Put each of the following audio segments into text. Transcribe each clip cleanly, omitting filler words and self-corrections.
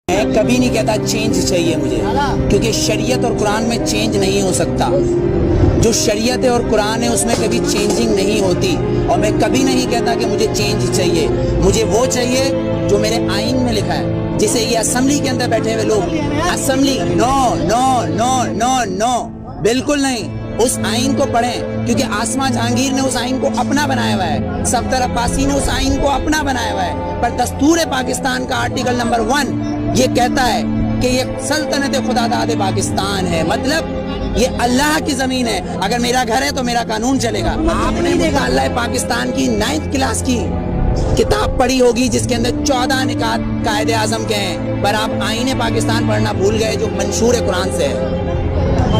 میں کبھی نہیں کہتا چینج چاہیے مجھے، کیونکہ شریعت اور قرآن میں چینج نہیں ہو سکتا۔ جو شریعت ہے اور قرآن ہے اس میں کبھی چینجنگ نہیں ہوتی، اور میں کبھی نہیں کہتا کہ مجھے چینج چاہیے۔ مجھے وہ چاہیے جو میرے آئین میں لکھا ہے، جسے یہ اسمبلی کے اندر بیٹھے ہوئے لوگ اسمبلی نو نو نو نو نو بالکل نہیں، اس آئین کو پڑھیں، کیونکہ آسما جہانگیر نے اس آئین کو اپنا بنایا ہوا ہے، صفدر عباسی نے اس آئین کو اپنا بنایا ہوا ہے، پر دستور پاکستان کا آرٹیکل نمبر 1 یہ کہتا ہے کہ یہ سلطنت خدا داد پاکستان ہے، مطلب یہ اللہ کی زمین ہے، اگر میرا گھر ہے تو میرا قانون چلے گا۔ آپ نے مطالعہ پاکستان کی 9th کلاس کی کتاب پڑھی ہوگی جس کے اندر 14 نکات قائد اعظم کے ہیں، پر آپ آئین پاکستان پڑھنا بھول گئے جو منشور قرآن سے ہے۔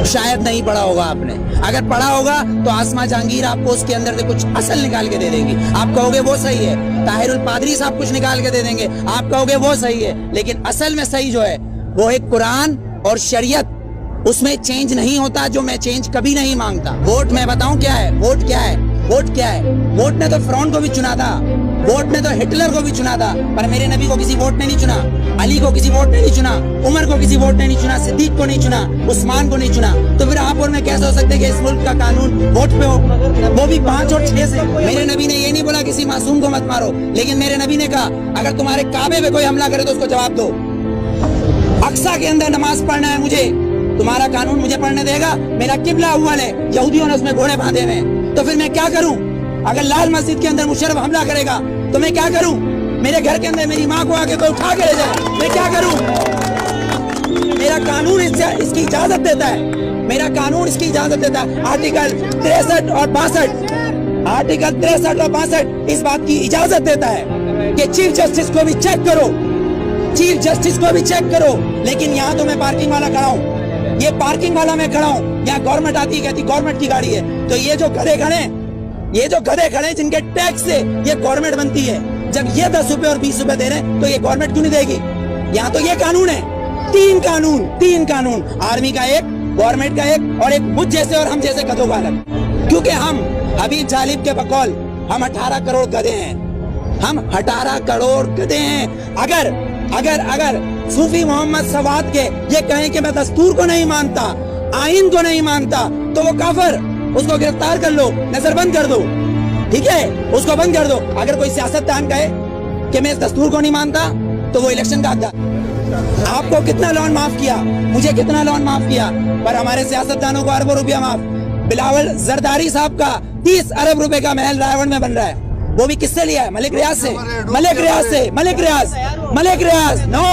شاید نہیں پڑھا ہوگا آپ نے، اگر پڑھا ہوگا تو آسما جہانگیر آپ کو اس کے اندر سے کچھ اصل نکال کے دے دے گی، آپ کہو گے وہ صحیح ہے۔ طاہر الپادری صاحب کچھ نکال کے دے دیں گے، آپ کہو گے وہ صحیح ہے، لیکن اصل میں صحیح جو ہے وہ ایک قرآن اور شریعت، اس میں چینج نہیں ہوتا، جو میں چینج کبھی نہیں مانگتا۔ ووٹ میں بتاؤں کیا ہے، ووٹ کیا ہے، ووٹ کیا ہے؟ ووٹ نے تو فرعون کو بھی چنا تھا، ووٹ نے تو ہٹلر کو بھی چنا تھا، پر میرے نبی کو کسی ووٹ نے نہیں چنا، علی کو کسی ووٹ نے نہیں چنا، عمر کو کسی ووٹ نے نہیں چنا، صدیق کو نہیں چنا، عثمان کو نہیں چنا۔ تو پھر آپ اور میں کیسے ہو سکتے کہ اس ملک کا قانون ووٹ پہ ہو، وہ بھی 5 اور 6 سے؟ میرے نبی نے یہ نہیں بولا کسی معصوم کو مت مارو، لیکن میرے نبی نے کہا اگر تمہارے کعبے پہ کوئی حملہ کرے تو اس کو جواب دو۔ اقصیٰ کے اندر نماز پڑھنا ہے مجھے، تمہارا قانون مجھے پڑھنے دے گا؟ میرا قبلہ اول ہے، یہودیوں نے اس میں گھوڑے باندھے ہوئے ہیں، تو پھر میں کیا کروں؟ اگر لال مسجد کے اندر مشرف حملہ کرے گا تو میں کیا کروں؟ میرے گھر کے اندر میری ماں کو آگے کوئی اٹھا کے لے جائے، میں کیا کروں؟ میرا قانون اس کی اجازت دیتا ہے، میرا قانون اس کی اجازت دیتا ہے۔ آرٹیکل 63 اور 62 آرٹیکل 63 اور 62 اس بات کی اجازت دیتا ہے کہ چیف جسٹس کو بھی چیک کرو، چیف جسٹس کو بھی چیک کرو۔ لیکن یہاں تو میں پارکنگ والا کھڑا ہوں، یہ پارکنگ والا میں کھڑا ہوں، یہاں گورنمنٹ آتی ہے کہتی گورنمنٹ کی گاڑی ہے، تو یہ جو گدھے کھڑے ہیں، یہ جو گدھے کھڑے ہیں جن کے ٹیکس سے یہ گورنمنٹ بنتی ہے، جب یہ 10 روپے اور 20 روپے دے رہے ہیں تو یہ گورنمنٹ کیوں نہیں دے گی؟ یہاں تو یہ قانون ہے، تین قانون، آرمی کا ایک، گورنمنٹ کا ایک، اور ایک مجھ جیسے اور ہم جیسے گدھوں کا الگ۔ کیونکہ ہم حبیب جالب کے بقول ہم 18 کروڑ گدھے ہیں، ہم 18 کروڑ گدھے ہیں۔ اگر صوفی محمد سواد کے یہ کہیں کہ میں دستور کو نہیں مانتا، آئین کو نہیں مانتا، تو وہ کافر، اس کو گرفتار کر لو، نظر بند کر دو، ٹھیک ہے، اس کو بند کر دو۔ اگر کوئی سیاستدان کہے کہ میں اس دستور کو نہیں مانتا تو وہ الیکشن کا حقدار۔ آپ کو کتنا لون معاف کیا، مجھے کتنا لون معاف کیا، پر ہمارے سیاستدانوں کو اربوں روپیہ معاف۔ بلاول زرداری صاحب کا 30 ارب روپے کا محل رائے میں بن رہا ہے، وہ بھی کس سے لیا ہے؟ ملک ریاض سے، ملک ریاض، نو